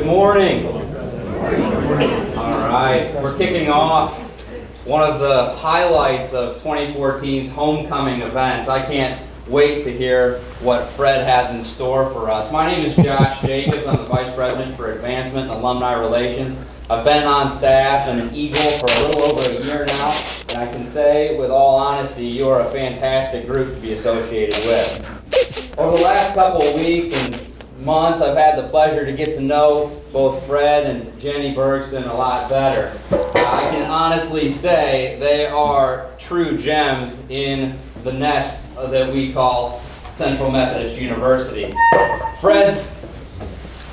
morning. All right, we're kicking off one of the highlights of 2014's homecoming events. I can't wait to hear what Fred has in store for us. My name is Josh Jacobs. I'm the Vice President for Advancement and Alumni Relations. I've been on staff and an Eagle for a little over a year now, and I can say with all honesty, you're a fantastic group to be associated with. Over the last couple of weeks and months, I've had the pleasure to get to know both Fred and Jenny Bergsten a lot better. I can honestly say they are true gems in the nest that we call Central Methodist University. Fred's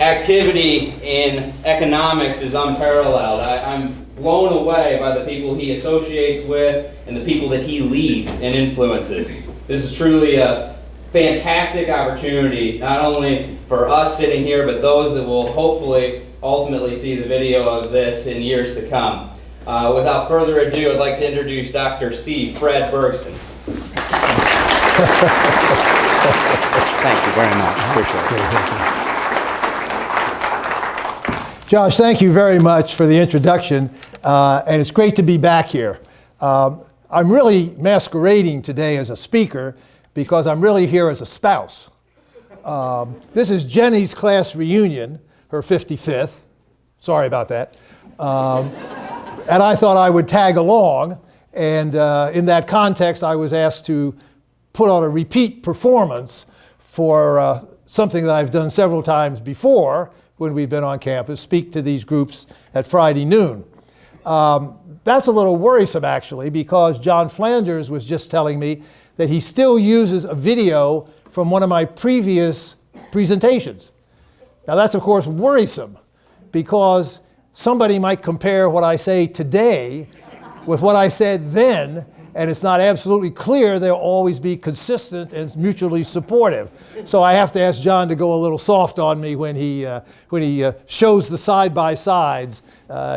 activity in economics is unparalleled. I'm blown away by the people he associates with and the people that he leads and influences. This is truly a fantastic opportunity, not only for us sitting here, but those that will hopefully ultimately see the video of this in years to come. Without further ado, I'd like to introduce Dr. C. Fred Bergsten. Thank you very much. Appreciate it. Josh, thank you very much for the introduction, and it's great to be back here. I'm really masquerading today as a speaker because I'm really here as a spouse. This is Jenny's class reunion, her 55th. Sorry about that. And I thought I would tag along, and in that context, I was asked to put on a repeat performance for something that I've done several times before when we've been on campus, speak to these groups at Friday noon. That's a little worrisome, actually, because John Flanders was just telling me that he still uses a video from one of my previous presentations. Now that's, of course, worrisome, because somebody might compare what I say today with what I said then, and it's not absolutely clear they'll always be consistent and mutually supportive. So I have to ask John to go a little soft on me when he shows the side-by-sides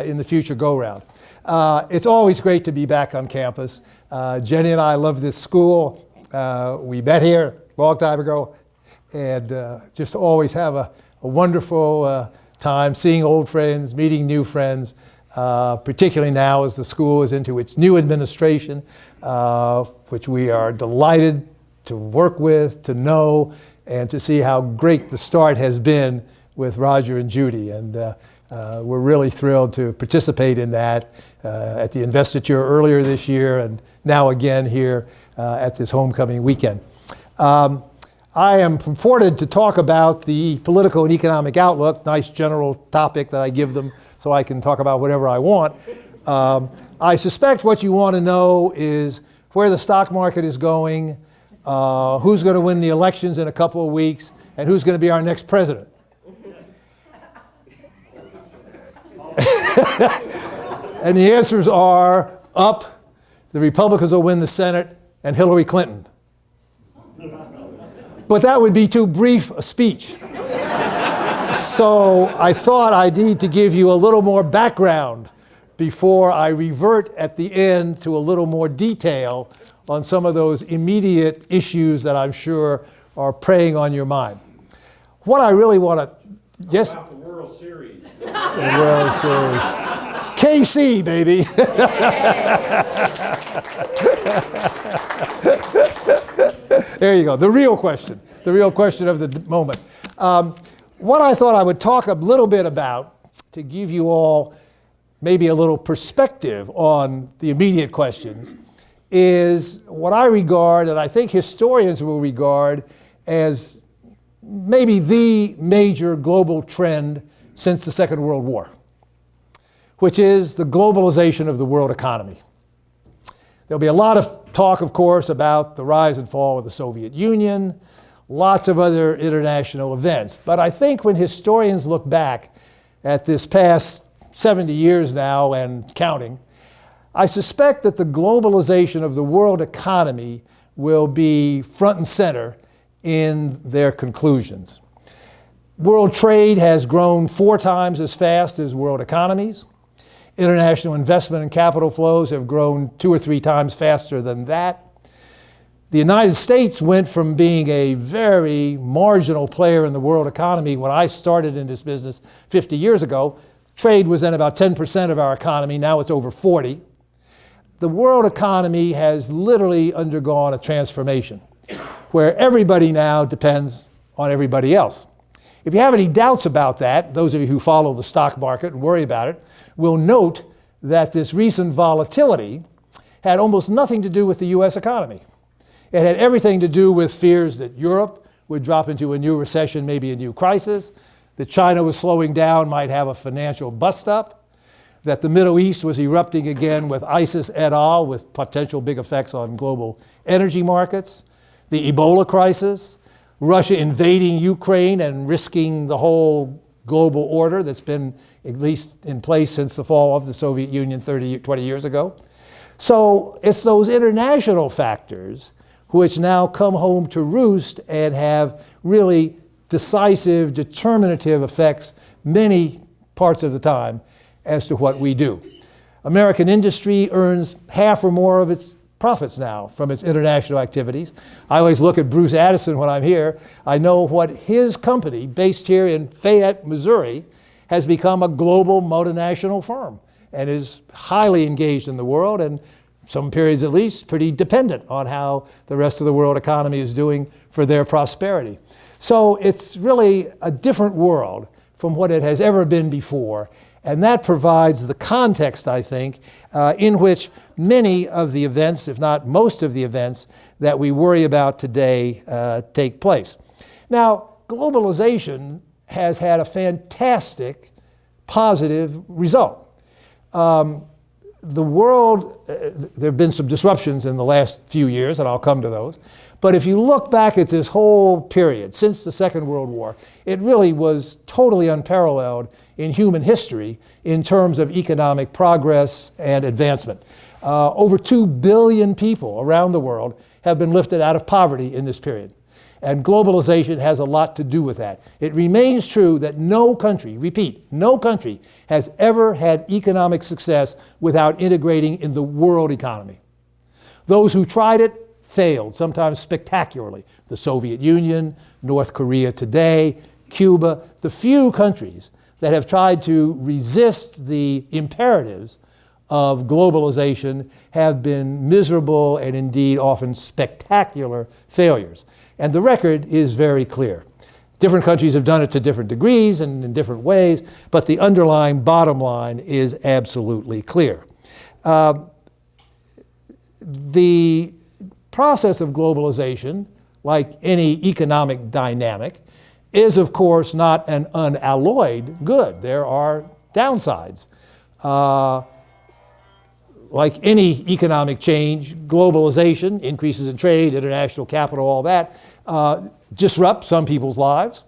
in the future go-round. It's always great to be back on campus. Jenny and I love this school. We met here a long time ago, and just always have a wonderful time seeing old friends, meeting new friends, particularly now as the school is into its new administration, which we are delighted to work with, to know, and to see how great the start has been with Roger and Judy. And we're really thrilled to participate in that at the investiture earlier this year, and now again here at this homecoming weekend. I am purported to talk about the political and economic outlook, nice general topic that I give them so I can talk about whatever I want. I suspect what you want to know is where the stock market is going, who's going to win the elections in a couple of weeks, and who's going to be our next president. And the answers are up, the Republicans will win the Senate, and Hillary Clinton. But that would be too brief a speech. So I thought I need to give you a little more background before I revert at the end to a little more detail on some of those immediate issues that I'm sure are preying on your mind. What I really want to, yes? About the World Series. The World Series. KC, baby. There you go, the real question of the moment. What I thought I would talk a little bit about, to give you all maybe a little perspective on the immediate questions, is what I regard, and I think historians will regard, as maybe the major global trend since the Second World War, which is the globalization of the world economy. There'll be a lot of talk, of course, about the rise and fall of the Soviet Union, lots of other international events. But I think when historians look back at this past 70 years now and counting, I suspect that the globalization of the world economy will be front and center in their conclusions. World trade has grown 4 times as fast as world economies. International investment and capital flows have grown 2 or 3 times faster than that. The United States went from being a very marginal player in the world economy when I started in this business 50 years ago. Trade was then about 10% of our economy. Now it's over 40. The world economy has literally undergone a transformation where everybody now depends on everybody else. If you have any doubts about that, those of you who follow the stock market and worry about it, will note that this recent volatility had almost nothing to do with the US economy. It had everything to do with fears that Europe would drop into a new recession, maybe a new crisis, that China was slowing down, might have a financial bust-up, that the Middle East was erupting again with ISIS et al., with potential big effects on global energy markets, the Ebola crisis, Russia invading Ukraine and risking the whole global order that's been at least in place since the fall of the Soviet Union 20 years ago. So it's those international factors which now come home to roost and have really decisive, determinative effects many parts of the time as to what we do. American industry earns half or more of its profits now from its international activities. I always look at Bruce Addison when I'm here. I know what his company, based here in Fayette, Missouri, has become a global multinational firm and is highly engaged in the world, and some periods at least pretty dependent on how the rest of the world economy is doing for their prosperity. So it's really a different world from what it has ever been before. And that provides the context, I think, in which many of the events, if not most of the events, that we worry about today take place. Now, globalization has had a fantastic positive result. The world, there have been some disruptions in the last few years, and I'll come to those. But if you look back at this whole period, since the Second World War, it really was totally unparalleled in human history in terms of economic progress and advancement. Over 2 billion people around the world have been lifted out of poverty in this period. And globalization has a lot to do with that. It remains true that no country, repeat, no country has ever had economic success without integrating in the world economy. Those who tried it failed, sometimes spectacularly. The Soviet Union, North Korea today, Cuba, the few countries that have tried to resist the imperatives of globalization have been miserable and indeed often spectacular failures. And the record is very clear. Different countries have done it to different degrees and in different ways, but the underlying bottom line is absolutely clear. The process of globalization, like any economic dynamic, is of course not an unalloyed good. There are downsides. Like any economic change, globalization, increases in trade, international capital, all that, disrupt some people's lives.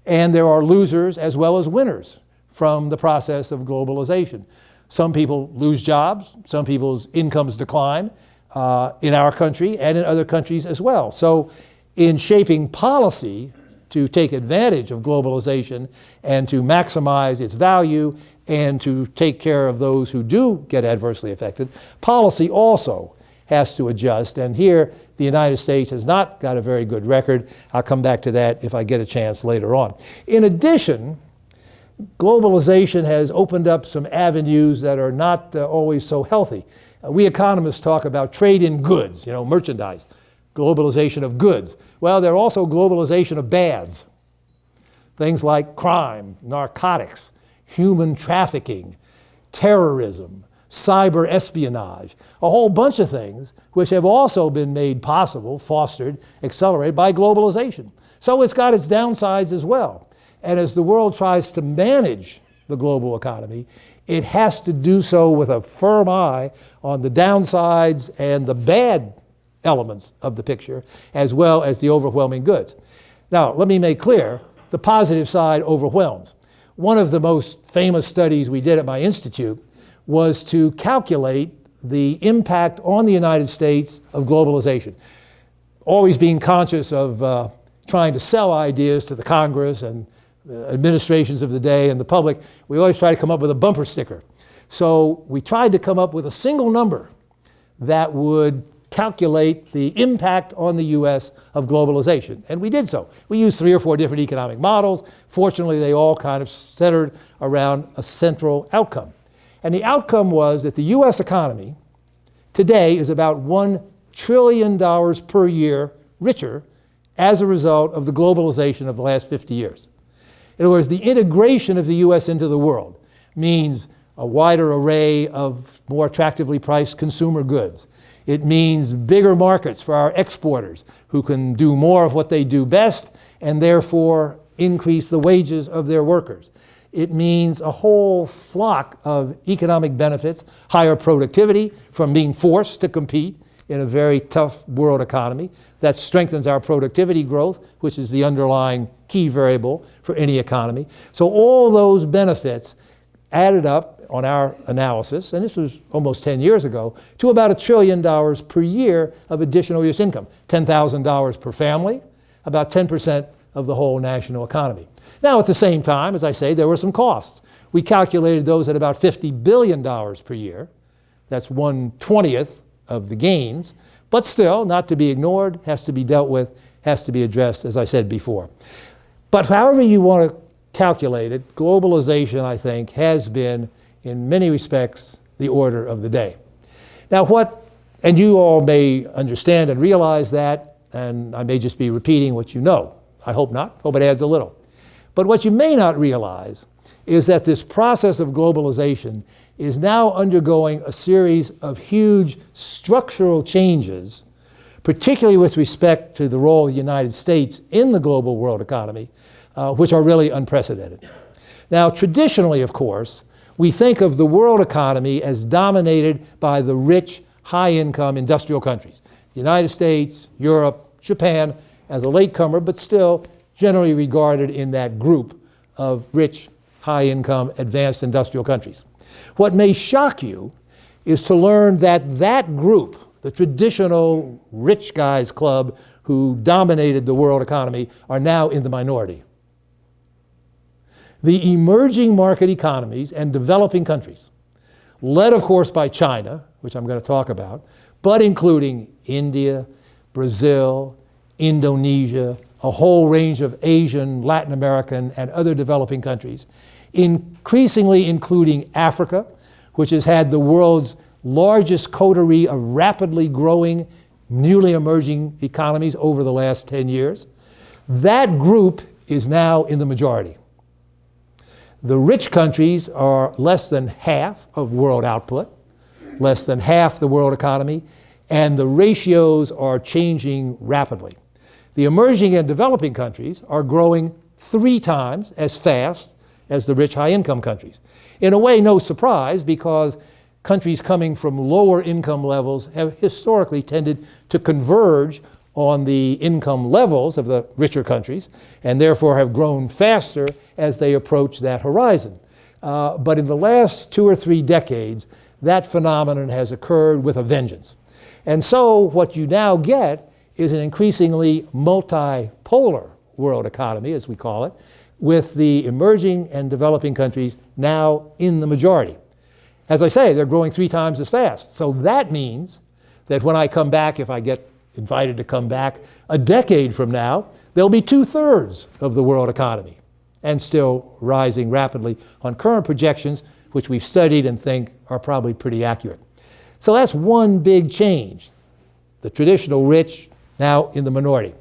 And there are losers as well as winners from the process of globalization. Some people lose jobs, some people's incomes decline in our country and in other countries as well. So in shaping policy to take advantage of globalization and to maximize its value and to take care of those who do get adversely affected, policy also has to adjust. And here, the United States has not got a very good record. I'll come back to that if I get a chance later on. In addition, globalization has opened up some avenues that are not always so healthy. We economists talk about trade in goods, merchandise, globalization of goods. Well, there's also globalization of bads. Things like crime, narcotics, human trafficking, terrorism, cyber espionage, a whole bunch of things which have also been made possible, fostered, accelerated by globalization. So it's got its downsides as well. And as the world tries to manage the global economy, it has to do so with a firm eye on the downsides and the bad elements of the picture, as well as the overwhelming goods. Now, let me make clear, the positive side overwhelms. One of the most famous studies we did at my institute was to calculate the impact on the United States of globalization. Always being conscious of trying to sell ideas to the Congress and administrations of the day and the public, we always try to come up with a bumper sticker. So we tried to come up with a single number that would calculate the impact on the U.S. of globalization. And we did so. We used 3 or 4 different economic models. Fortunately, they all kind of centered around a central outcome. And the outcome was that the U.S. economy today is about $1 trillion per year richer as a result of the globalization of the last 50 years. In other words, the integration of the U.S. into the world means a wider array of more attractively priced consumer goods. It means bigger markets for our exporters who can do more of what they do best and therefore increase the wages of their workers. It means a whole flock of economic benefits, higher productivity from being forced to compete in a very tough world economy. That strengthens our productivity growth, which is the underlying key variable for any economy. So all those benefits added up on our analysis, and this was almost 10 years ago, to about $1 trillion per year of additional U.S. income, $10,000 per family, about 10% of the whole national economy. Now, at the same time, as I say, there were some costs. We calculated those at about $50 billion per year. That's 1/20th of the gains, but still not to be ignored, has to be dealt with, has to be addressed, as I said before. But however you want to calculate it, globalization, I think, has been, in many respects, the order of the day. Now and you all may understand and realize that, and I may just be repeating what you know. I hope not, hope it adds a little. But what you may not realize is that this process of globalization is now undergoing a series of huge structural changes, particularly with respect to the role of the United States in the global world economy, which are really unprecedented. Now, traditionally, of course, we think of the world economy as dominated by the rich, high-income industrial countries. The United States, Europe, Japan, as a latecomer, but still generally regarded in that group of rich, high-income, advanced industrial countries. What may shock you is to learn that that group, the traditional rich guys club who dominated the world economy, are now in the minority. The emerging market economies and developing countries, led of course by China, which I'm going to talk about, but including India, Brazil, Indonesia, a whole range of Asian, Latin American, and other developing countries, increasingly including Africa, which has had the world's largest coterie of rapidly growing, newly emerging economies over the last 10 years. That group is now in the majority. The rich countries are less than half of world output, less than half the world economy, and the ratios are changing rapidly. The emerging and developing countries are growing 3 times as fast as the rich high-income countries. In a way, no surprise, because countries coming from lower income levels have historically tended to converge on the income levels of the richer countries, and therefore have grown faster as they approach that horizon. But in the last 2 or 3 decades, that phenomenon has occurred with a vengeance. And so what you now get is an increasingly multipolar world economy, as we call it, with the emerging and developing countries now in the majority. As I say, they're growing 3 times as fast. So that means that when I come back, if I get invited to come back a decade from now, there'll be 2/3 of the world economy and still rising rapidly on current projections, which we've studied and think are probably pretty accurate. So that's one big change. The traditional rich now in the minority.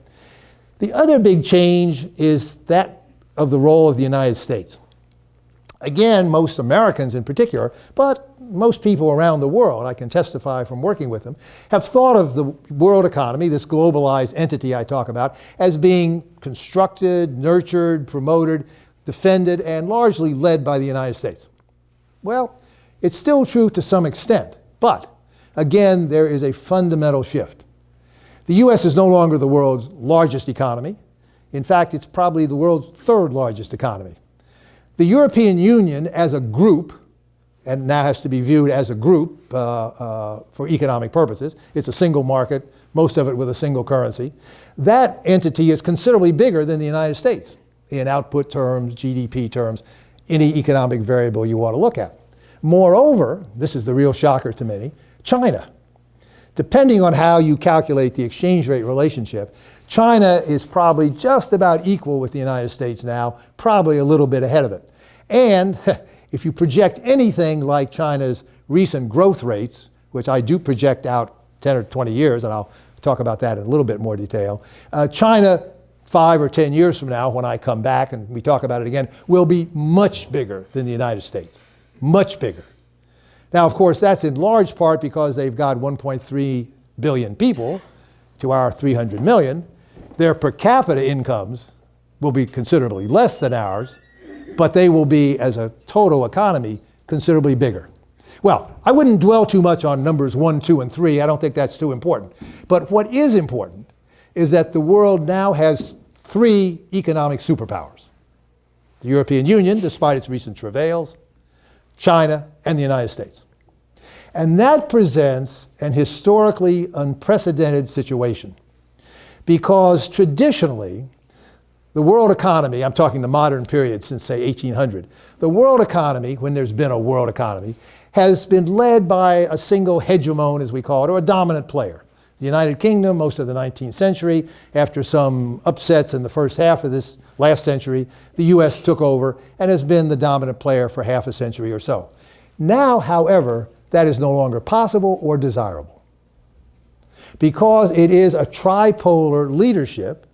The other big change is that of the role of the United States. Again, most Americans in particular, but most people around the world, I can testify from working with them, have thought of the world economy, this globalized entity I talk about, as being constructed, nurtured, promoted, defended, and largely led by the United States. Well, it's still true to some extent, but again, there is a fundamental shift. The U.S. is no longer the world's largest economy. In fact, it's probably the world's 3rd largest economy. The European Union as a group, and now has to be viewed as a group for economic purposes, it's a single market, most of it with a single currency, that entity is considerably bigger than the United States in output terms, GDP terms, any economic variable you want to look at. Moreover, this is the real shocker to many, China. depending on how you calculate the exchange rate relationship, China is probably just about equal with the United States now, probably a little bit ahead of it. And if you project anything like China's recent growth rates, which I do project out 10 or 20 years, and I'll talk about that in a little bit more detail, China 5 or 10 years from now, when I come back and we talk about it again, will be much bigger than the United States, much bigger. Now, of course, that's in large part because they've got 1.3 billion people to our 300 million. Their per capita incomes will be considerably less than ours, but they will be, as a total economy, considerably bigger. Well, I wouldn't dwell too much on numbers 1, 2, and 3. I don't think that's too important. But what is important is that the world now has 3 economic superpowers. The European Union, despite its recent travails, China, and the United States. And that presents an historically unprecedented situation because traditionally, the world economy, I'm talking the modern period since, say, 1800, the world economy, when there's been a world economy, has been led by a single hegemon, as we call it, or a dominant player. The United Kingdom, most of the 19th century, after some upsets in the first half of this last century, the US took over and has been the dominant player for half a century or so. Now, however, that is no longer possible or desirable because it is a tripolar leadership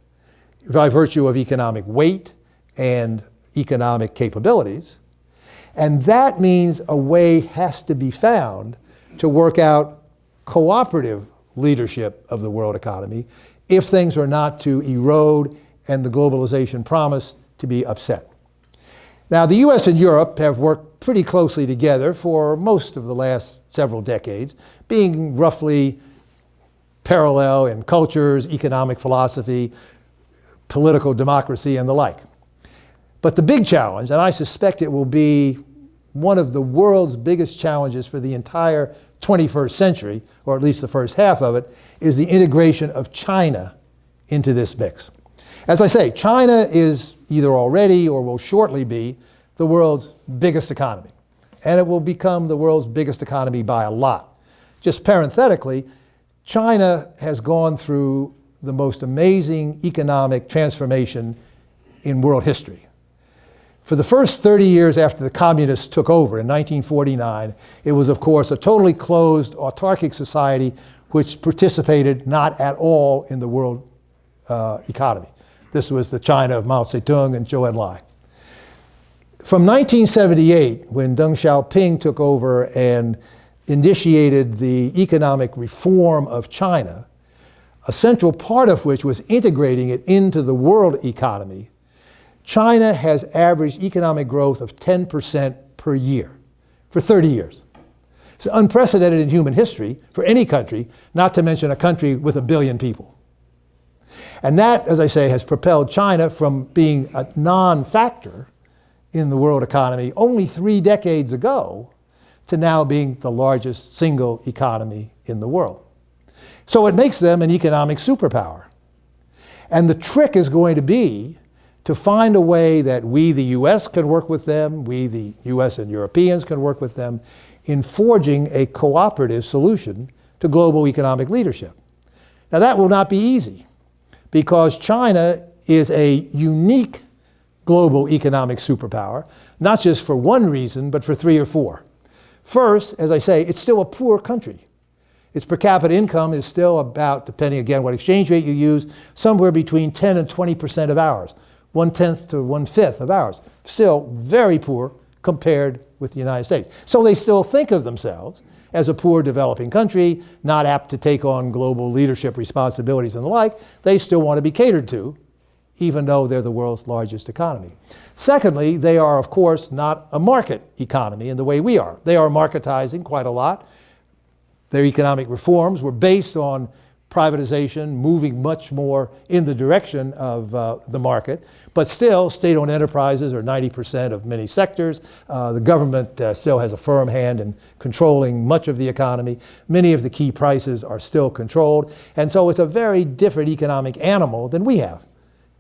by virtue of economic weight and economic capabilities. And that means a way has to be found to work out cooperative leadership of the world economy if things are not to erode and the globalization promise to be upset. Now, the US and Europe have worked pretty closely together for most of the last several decades, being roughly parallel in cultures, economic philosophy, political democracy, and the like. But the big challenge, and I suspect it will be one of the world's biggest challenges for the entire 21st century, or at least the first half of it, is the integration of China into this mix. As I say, China is either already or will shortly be the world's biggest economy. And it will become the world's biggest economy by a lot. Just parenthetically, China has gone through the most amazing economic transformation in world history. For the first 30 years after the communists took over in 1949, it was, of course, a totally closed, autarkic society which participated not at all in the world economy. This was the China of Mao Zedong and Zhou Enlai. From 1978, when Deng Xiaoping took over and initiated the economic reform of China, a central part of which was integrating it into the world economy, China has averaged economic growth of 10% per year for 30 years. It's unprecedented in human history for any country, not to mention a country with 1 billion people. And that, as I say, has propelled China from being a non-factor in the world economy only 3 decades ago to now being the largest single economy in the world. So it makes them an economic superpower. And the trick is going to be to find a way that we, the US, can work with them, we, the US and Europeans, can work with them in forging a cooperative solution to global economic leadership. Now, that will not be easy because China is a unique global economic superpower, not just for one reason, but for 3 or 4. First, as I say, it's still a poor country. Its per capita income is still about, depending again what exchange rate you use, somewhere between 10 and 20% of ours, 1/10 to 1/5 of ours. Still very poor compared with the United States. So they still think of themselves as a poor developing country, not apt to take on global leadership responsibilities and the like. They still want to be catered to, even though they're the world's largest economy. Secondly, they are, of course, not a market economy in the way we are. They are marketizing quite a lot. Their economic reforms were based on privatization, moving much more in the direction of the market. But still, state-owned enterprises are 90% of many sectors. The government still has a firm hand in controlling much of the economy. Many of the key prices are still controlled. And so it's a very different economic animal than we have.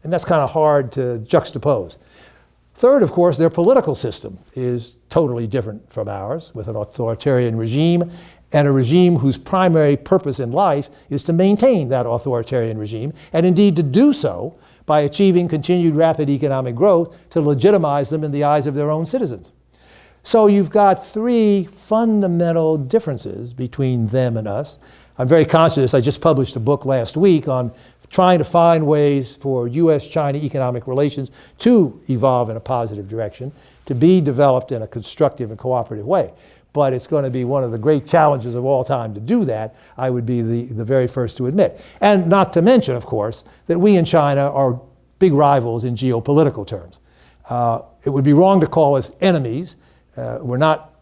And that's kind of hard to juxtapose. Third, of course, their political system is totally different from ours, with an authoritarian regime and a regime whose primary purpose in life is to maintain that authoritarian regime, and indeed to do so by achieving continued rapid economic growth to legitimize them in the eyes of their own citizens. So you've got three fundamental differences between them and us. I'm very conscious, I just published a book last week on trying to find ways for U.S.-China economic relations to evolve in a positive direction, to be developed in a constructive and cooperative way. But it's going to be one of the great challenges of all time to do that, I would be the very first to admit. And not to mention, of course, that we and China are big rivals in geopolitical terms. It would be wrong to call us enemies. We're not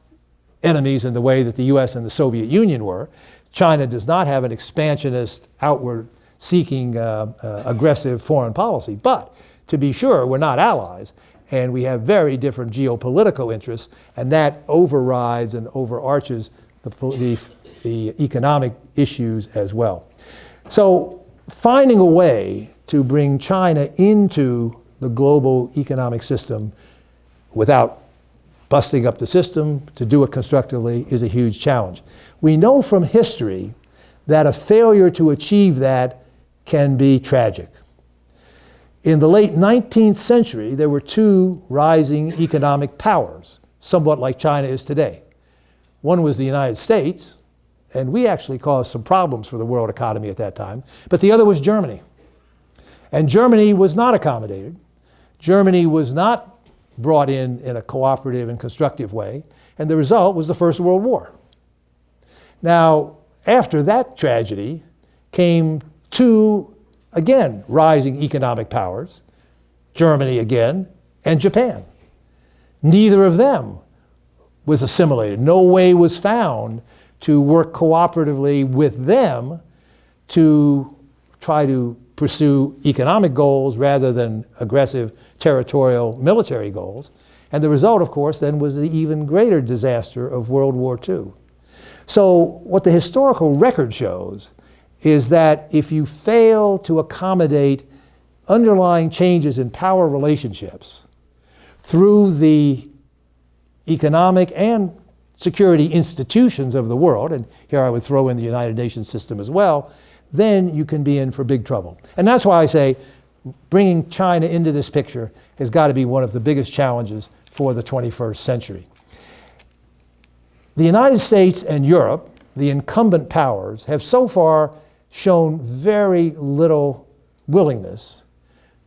enemies in the way that the US and the Soviet Union were. China does not have an expansionist, outward-seeking, aggressive foreign policy. But to be sure, we're not allies. And we have very different geopolitical interests, and that overrides and overarches the economic issues as well. So finding a way to bring China into the global economic system without busting up the system, to do it constructively, is a huge challenge. We know from history that a failure to achieve that can be tragic. In the late 19th century, there were two rising economic powers, somewhat like China is today. One was the United States, and we actually caused some problems for the world economy at that time, but the other was Germany. And Germany was not accommodated. Germany was not brought in a cooperative and constructive way, and the result was the First World War. Now, after that tragedy came two, again, rising economic powers, Germany again, and Japan. Neither of them was assimilated. No way was found to work cooperatively with them to try to pursue economic goals rather than aggressive territorial military goals. And the result, of course, then was the even greater disaster of World War II. So what the historical record shows is that if you fail to accommodate underlying changes in power relationships through the economic and security institutions of the world, and here I would throw in the United Nations system as well, then you can be in for big trouble. And that's why I say bringing China into this picture has got to be one of the biggest challenges for the 21st century. The United States and Europe, the incumbent powers, have so far shown very little willingness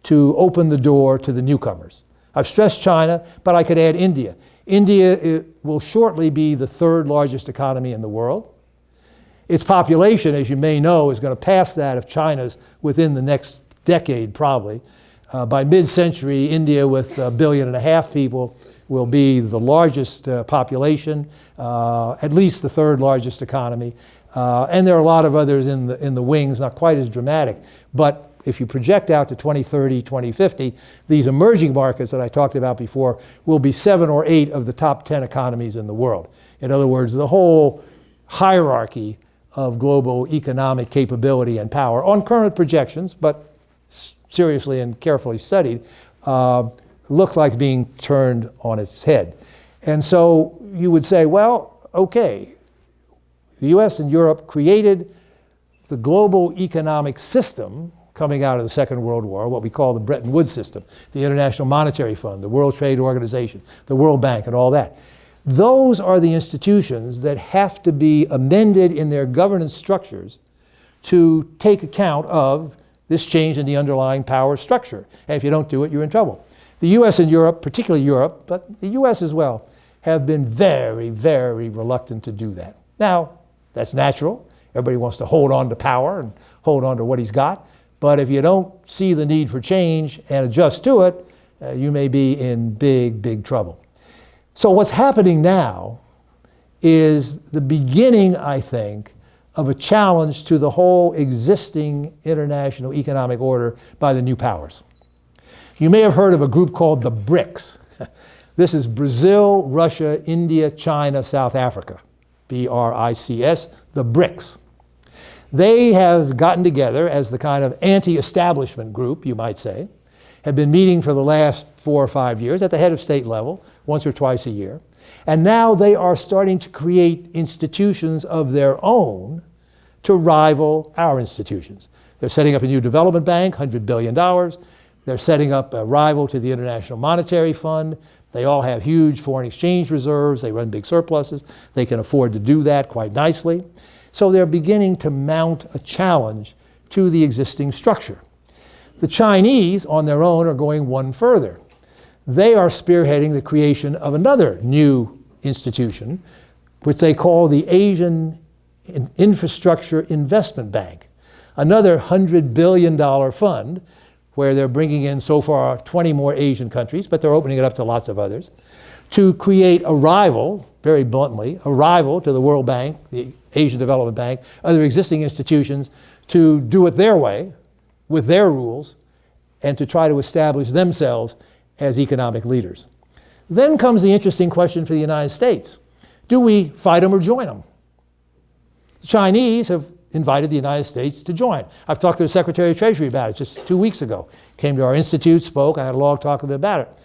to open the door to the newcomers. I've stressed China, but I could add India. India will shortly be the third largest economy in the world. Its population, as you may know, is going to pass that of China's within the next decade, probably. By mid-century, India, with 1.5 billion people, will be the largest population, at least the third largest economy. And there are a lot of others in the wings, not quite as dramatic. But if you project out to 2030, 2050, these emerging markets that I talked about before will be 7 or 8 of the top 10 economies in the world. In other words, the whole hierarchy of global economic capability and power, on current projections, but seriously and carefully studied, look like being turned on its head. And so you would say, well, okay, the US and Europe created the global economic system coming out of the Second World War, what we call the Bretton Woods system, the International Monetary Fund, the World Trade Organization, the World Bank, and all that. Those are the institutions that have to be amended in their governance structures to take account of this change in the underlying power structure. And if you don't do it, you're in trouble. The US and Europe, particularly Europe, but the US as well, have been very, very reluctant to do that. Now, that's natural. Everybody wants to hold on to power and hold on to what he's got. But if you don't see the need for change and adjust to it, you may be in big, big trouble. So what's happening now is the beginning, I think, of a challenge to the whole existing international economic order by the new powers. You may have heard of a group called the BRICS. This is Brazil, Russia, India, China, South Africa. BRICS, the BRICS. They have gotten together as the kind of anti-establishment group, you might say, have been meeting for the last 4 or 5 years at the head of state level, once or twice a year. And now they are starting to create institutions of their own to rival our institutions. They're setting up a new development bank, $100 billion. They're setting up a rival to the International Monetary Fund. They all have huge foreign exchange reserves. They run big surpluses. They can afford to do that quite nicely. So they're beginning to mount a challenge to the existing structure. The Chinese, on their own, are going one further. They are spearheading the creation of another new institution, which they call the Asian Infrastructure Investment Bank, another $100 billion fund where they're bringing in so far 20 more Asian countries, but they're opening it up to lots of others, to create a rival, very bluntly, a rival to the World Bank, the Asian Development Bank, other existing institutions, to do it their way, with their rules, and to try to establish themselves as economic leaders. Then comes the interesting question for the United States. Do we fight them or join them? The Chinese have invited the United States to join. I've talked to the Secretary of Treasury about it just 2 weeks ago. Came to our institute, spoke, I had a long talk with him about it.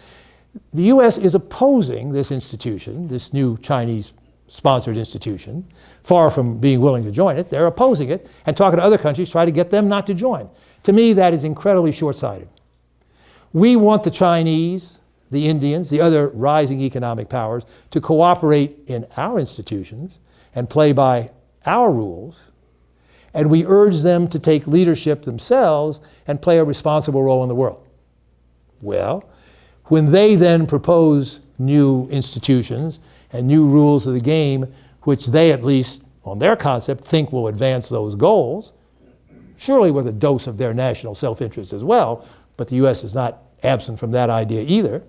The US is opposing this institution, this new Chinese-sponsored institution, far from being willing to join it. They're opposing it and talking to other countries, trying to get them not to join. To me, that is incredibly short-sighted. We want the Chinese, the Indians, the other rising economic powers to cooperate in our institutions and play by our rules, and we urge them to take leadership themselves and play a responsible role in the world. Well, when they then propose new institutions and new rules of the game, which they, at least on their concept, think will advance those goals, surely with a dose of their national self-interest as well, but the US is not absent from that idea either,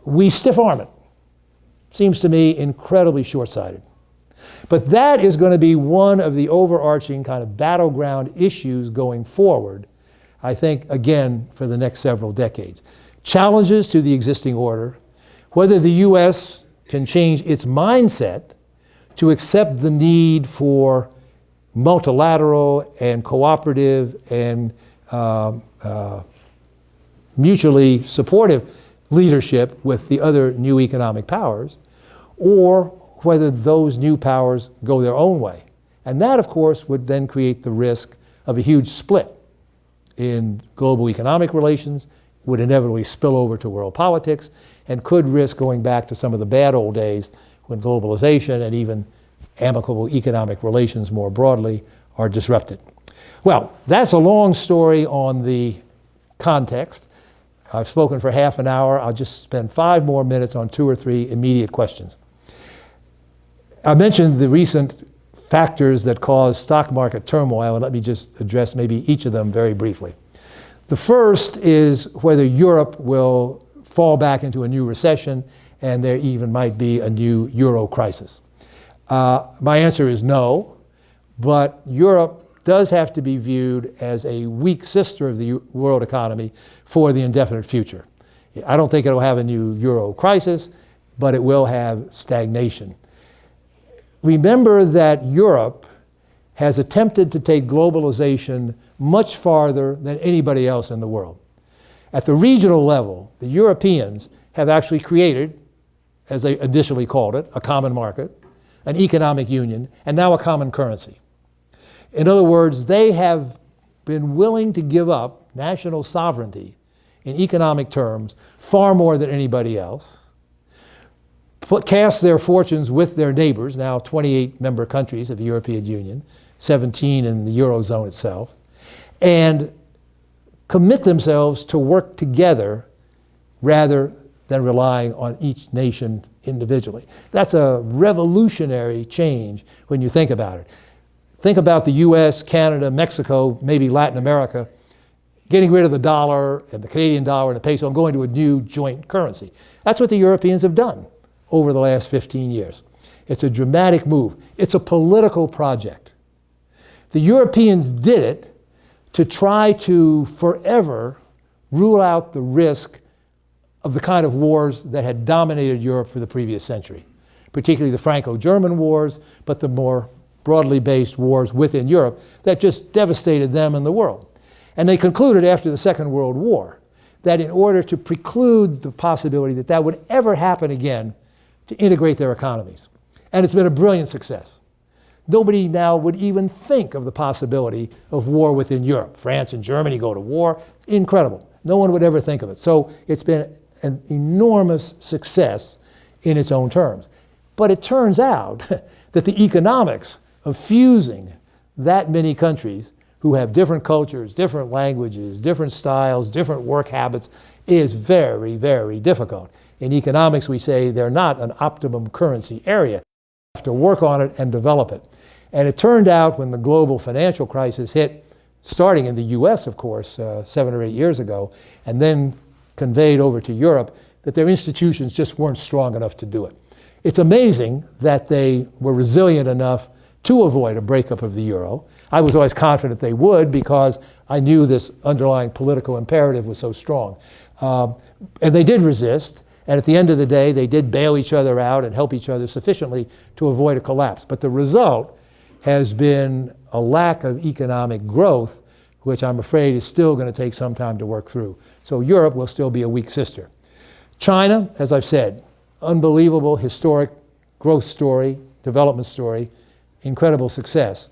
we stiff-arm it. Seems to me incredibly short-sighted. But that is going to be one of the overarching kind of battleground issues going forward, I think, again, for the next several decades. Challenges to the existing order, whether the US can change its mindset to accept the need for multilateral and cooperative and mutually supportive leadership with the other new economic powers, or whether those new powers go their own way. And that, of course, would then create the risk of a huge split in global economic relations, would inevitably spill over to world politics, and could risk going back to some of the bad old days when globalization and even amicable economic relations more broadly are disrupted. Well, that's a long story on the context. I've spoken for half an hour. I'll just spend 5 more minutes on 2 or 3 immediate questions. I mentioned the recent factors that cause stock market turmoil, and let me just address maybe each of them very briefly. The first is whether Europe will fall back into a new recession and there even might be a new euro crisis. My answer is no, but Europe does have to be viewed as a weak sister of the world economy for the indefinite future. I don't think it'll have a new euro crisis, but it will have stagnation. Remember that Europe has attempted to take globalization much farther than anybody else in the world. At the regional level, the Europeans have actually created, as they initially called it, a common market, an economic union, and now a common currency. In other words, they have been willing to give up national sovereignty in economic terms far more than anybody else, cast their fortunes with their neighbors, now 28 member countries of the European Union, 17 in the Eurozone itself, and commit themselves to work together rather than relying on each nation individually. That's a revolutionary change when you think about it. Think about the US, Canada, Mexico, maybe Latin America, getting rid of the dollar and the Canadian dollar and the peso and going to a new joint currency. That's what the Europeans have done over the last 15 years. It's a dramatic move. It's a political project. The Europeans did it to try to forever rule out the risk of the kind of wars that had dominated Europe for the previous century, particularly the Franco-German wars, but the more broadly based wars within Europe that just devastated them and the world. And they concluded after the Second World War that in order to preclude the possibility that that would ever happen again, to integrate their economies. And it's been a brilliant success. Nobody now would even think of the possibility of war within Europe. France and Germany go to war. Incredible. No one would ever think of it. So it's been an enormous success in its own terms. But it turns out that the economics of fusing that many countries who have different cultures, different languages, different styles, different work habits is very, very difficult. In economics, we say they're not an optimum currency area. You have to work on it and develop it. And it turned out when the global financial crisis hit, starting in the US, of course, 7 or 8 years ago, and then conveyed over to Europe, that their institutions just weren't strong enough to do it. It's amazing that they were resilient enough to avoid a breakup of the euro. I was always confident they would because I knew this underlying political imperative was so strong. And they did resist, and at the end of the day, they did bail each other out and help each other sufficiently to avoid a collapse. But the result has been a lack of economic growth, which I'm afraid is still going to take some time to work through. So Europe will still be a weak sister. China, as I've said, unbelievable historic growth story, development story, incredible success.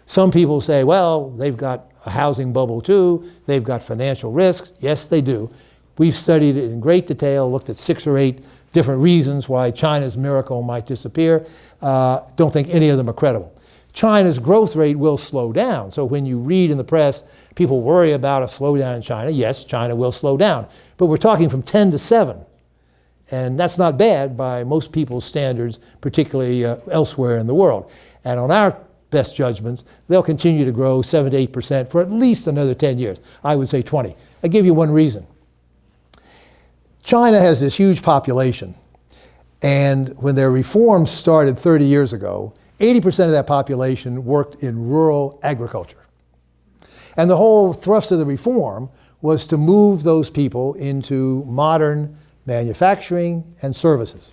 Some people say, well, they've got a housing bubble too, they've got financial risks. Yes, they do. We've studied it in great detail, looked at 6 or 8 different reasons why China's miracle might disappear. Don't think any of them are credible. China's growth rate will slow down. So when you read in the press, people worry about a slowdown in China. Yes, China will slow down. But we're talking from 10 to 7. And that's not bad by most people's standards, particularly elsewhere in the world. And on our best judgments, they'll continue to grow 7 to 8% for at least another 10 years. I would say 20. I'll give you one reason. China has this huge population. And when their reforms started 30 years ago, 80% of that population worked in rural agriculture. And the whole thrust of the reform was to move those people into modern manufacturing and services.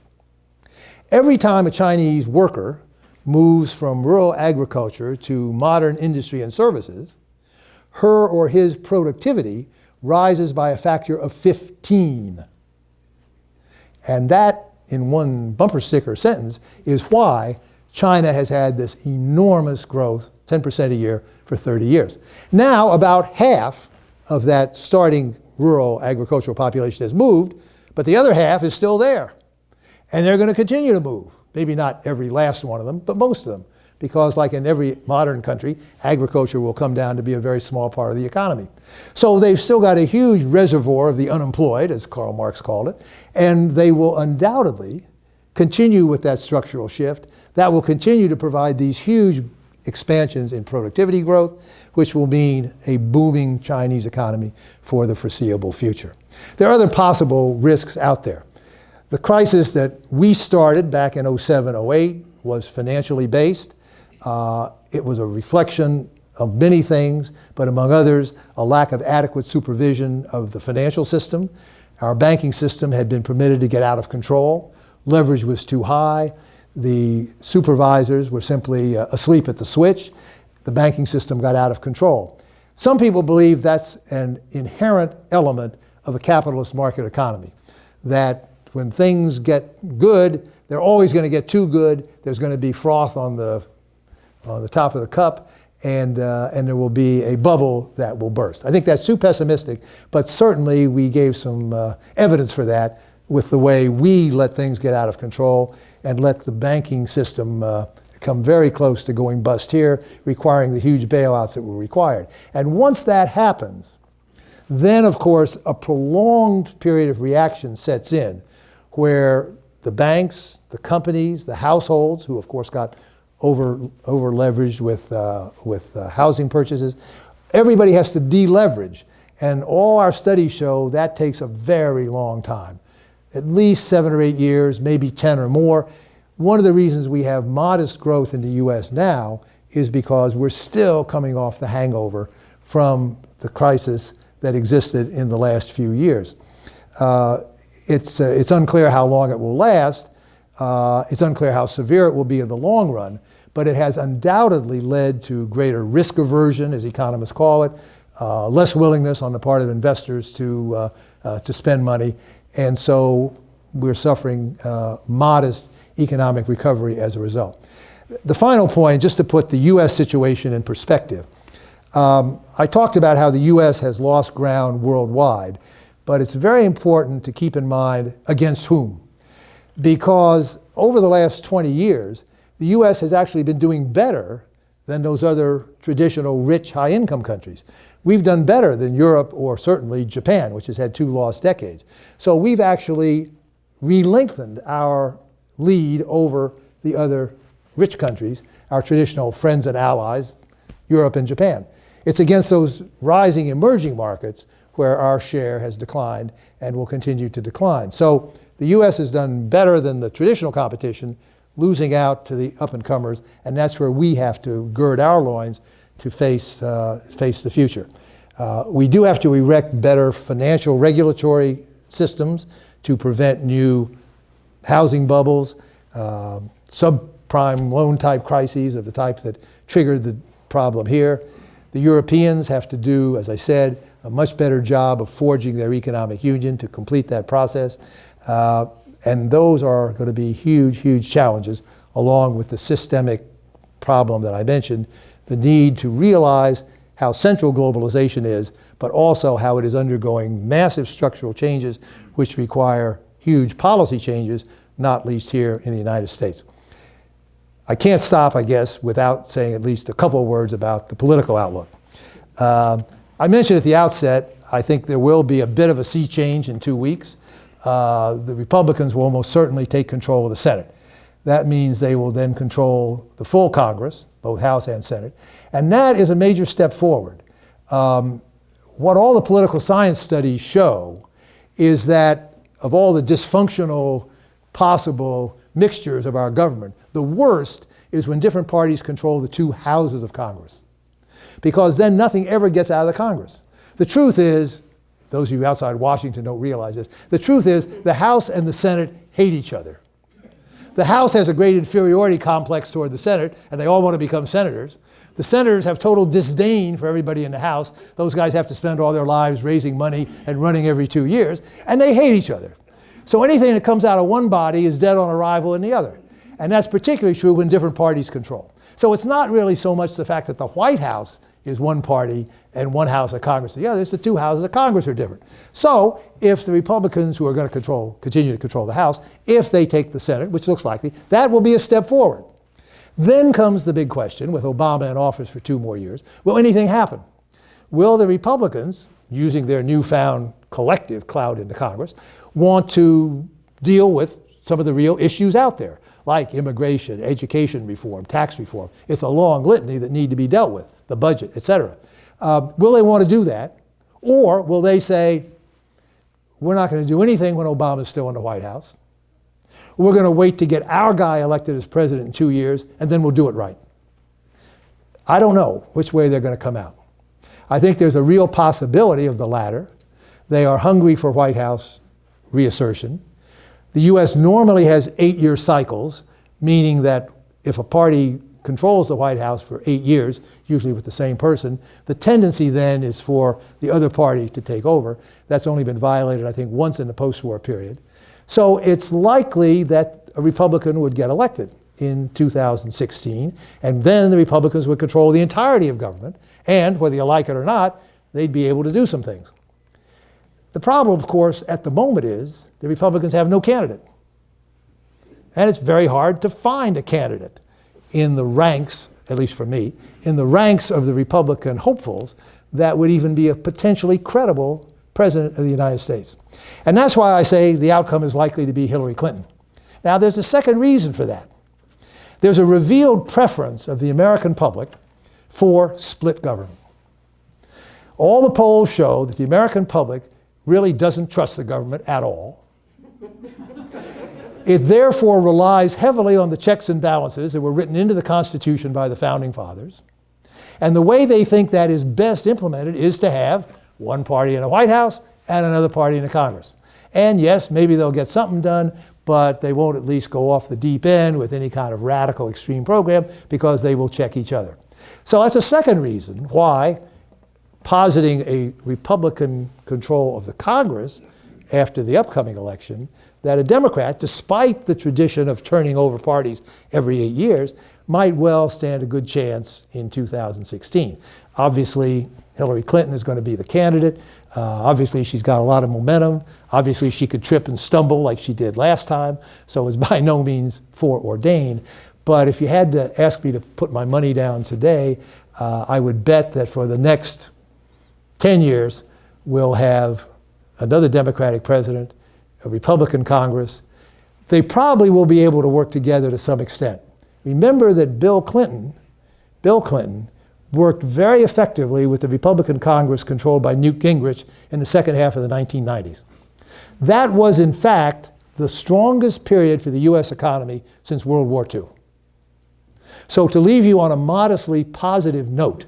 Every time a Chinese worker moves from rural agriculture to modern industry and services, her or his productivity rises by a factor of 15. And that, in one bumper sticker sentence, is why China has had this enormous growth, 10% a year, for 30 years. Now, about half of that starting rural agricultural population has moved, but the other half is still there. And they're going to continue to move. Maybe not every last one of them, but most of them. Because like in every modern country, agriculture will come down to be a very small part of the economy. So they've still got a huge reservoir of the unemployed, as Karl Marx called it, and they will undoubtedly continue with that structural shift. That will continue to provide these huge expansions in productivity growth, which will mean a booming Chinese economy for the foreseeable future. There are other possible risks out there. The crisis that we started back in 07, 08 was financially based. It was a reflection of many things, but among others, a lack of adequate supervision of the financial system. Our banking system had been permitted to get out of control. Leverage was too high. The supervisors were simply asleep at the switch. The banking system got out of control. Some people believe that's an inherent element of a capitalist market economy, that when things get good, they're always going to get too good. There's going to be froth on the top of the cup, and there will be a bubble that will burst. I think that's too pessimistic, but certainly we gave some evidence for that with the way we let things get out of control and let the banking system come very close to going bust here, requiring the huge bailouts that were required. And once that happens, then of course a prolonged period of reaction sets in where the banks, the companies, the households, who of course got over leveraged with housing purchases, everybody has to deleverage. And all our studies show that takes a very long time. At least 7 or 8 years, maybe 10 or more. One of the reasons we have modest growth in the US now is because we're still coming off the hangover from the crisis that existed in the last few years. It's unclear how long it will last. It's unclear how severe it will be in the long run, but it has undoubtedly led to greater risk aversion, as economists call it, less willingness on the part of investors to spend money. And so we're suffering modest economic recovery as a result. The final point, just to put the U.S. situation in perspective, I talked about how the U.S. has lost ground worldwide, but it's very important to keep in mind against whom. Because over the last 20 years, the U.S. has actually been doing better than those other traditional rich high-income countries. We've done better than Europe or certainly Japan, which has had 2 lost decades. So we've actually re-lengthened our lead over the other rich countries, our traditional friends and allies, Europe and Japan. It's against those rising emerging markets where our share has declined and will continue to decline. So the U.S. has done better than the traditional competition, losing out to the up-and-comers, and that's where we have to gird our loins to face the future. We do have to erect better financial regulatory systems to prevent new housing bubbles, subprime loan type crises of the type that triggered the problem here. The Europeans have to do, as I said, a much better job of forging their economic union to complete that process. And those are going to be huge, huge challenges, along with the systemic problem that I mentioned, the need to realize how central globalization is, but also how it is undergoing massive structural changes which require huge policy changes, not least here in the United States. I can't stop, I guess, without saying at least a couple of words about the political outlook. I mentioned at the outset, I think there will be a bit of a sea change in 2 weeks. The Republicans will almost certainly take control of the Senate. That means they will then control the full Congress, both House and Senate, and that is a major step forward. What all the political science studies show is that of all the dysfunctional possible mixtures of our government, the worst is when different parties control the 2 houses of Congress, because then nothing ever gets out of the Congress. The truth is, those of you outside Washington don't realize this, the truth is the House and the Senate hate each other. The House has a great inferiority complex toward the Senate, and they all want to become senators. The senators have total disdain for everybody in the House. Those guys have to spend all their lives raising money and running every 2 years, and they hate each other. So anything that comes out of one body is dead on arrival in the other. And that's particularly true when different parties control. So it's not really so much the fact that the White House is one party and one house of Congress the other. It's the 2 houses of Congress are different. So if the Republicans who are going to continue to control the House, if they take the Senate, which looks likely, that will be a step forward. Then comes the big question, with Obama in office for 2 more years, will anything happen? Will the Republicans, using their newfound collective clout in the Congress, want to deal with some of the real issues out there, like immigration, education reform, tax reform? It's a long litany that need to be dealt with, the budget, et cetera. Will they want to do that? Or will they say, we're not going to do anything when Obama's still in the White House. We're going to wait to get our guy elected as president in 2 years, and then we'll do it right. I don't know which way they're going to come out. I think there's a real possibility of the latter. They are hungry for White House reassertion. The U.S. normally has 8-year cycles, meaning that if a party controls the White House for 8 years, usually with the same person, the tendency then is for the other party to take over. That's only been violated, I think, once in the post-war period. So it's likely that a Republican would get elected in 2016, and then the Republicans would control the entirety of government, and whether you like it or not, they'd be able to do some things. The problem, of course, at the moment is the Republicans have no candidate. And it's very hard to find a candidate in the ranks, at least for me, in the ranks of the Republican hopefuls that would even be a potentially credible president of the United States. And that's why I say the outcome is likely to be Hillary Clinton. Now, there's a second reason for that. There's a revealed preference of the American public for split government. All the polls show that the American public really doesn't trust the government at all. It therefore relies heavily on the checks and balances that were written into the Constitution by the Founding Fathers. And the way they think that is best implemented is to have one party in the White House and another party in the Congress. And yes, maybe they'll get something done, but they won't at least go off the deep end with any kind of radical extreme program because they will check each other. So that's a second reason why positing a Republican control of the Congress after the upcoming election that a Democrat, despite the tradition of turning over parties every 8 years, might well stand a good chance in 2016. Obviously, Hillary Clinton is going to be the candidate. Obviously, she's got a lot of momentum. Obviously, she could trip and stumble like she did last time, so it's by no means foreordained. But if you had to ask me to put my money down today, I would bet that for the next 10 years, we'll have another Democratic president, a Republican Congress. They probably will be able to work together to some extent. Remember that Bill Clinton worked very effectively with the Republican Congress controlled by Newt Gingrich in the second half of the 1990s. That was, in fact, the strongest period for the US economy since World War II. So to leave you on a modestly positive note,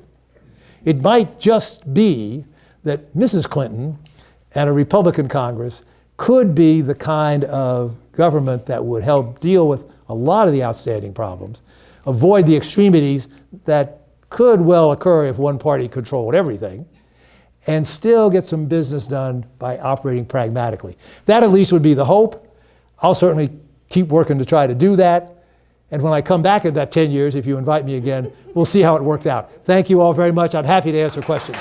it might just be that Mrs. Clinton and a Republican Congress could be the kind of government that would help deal with a lot of the outstanding problems, avoid the extremities that could well occur if one party controlled everything, and still get some business done by operating pragmatically. That at least would be the hope. I'll certainly keep working to try to do that. And when I come back in that 10 years, if you invite me again, we'll see how it worked out. Thank you all very much. I'm happy to answer questions.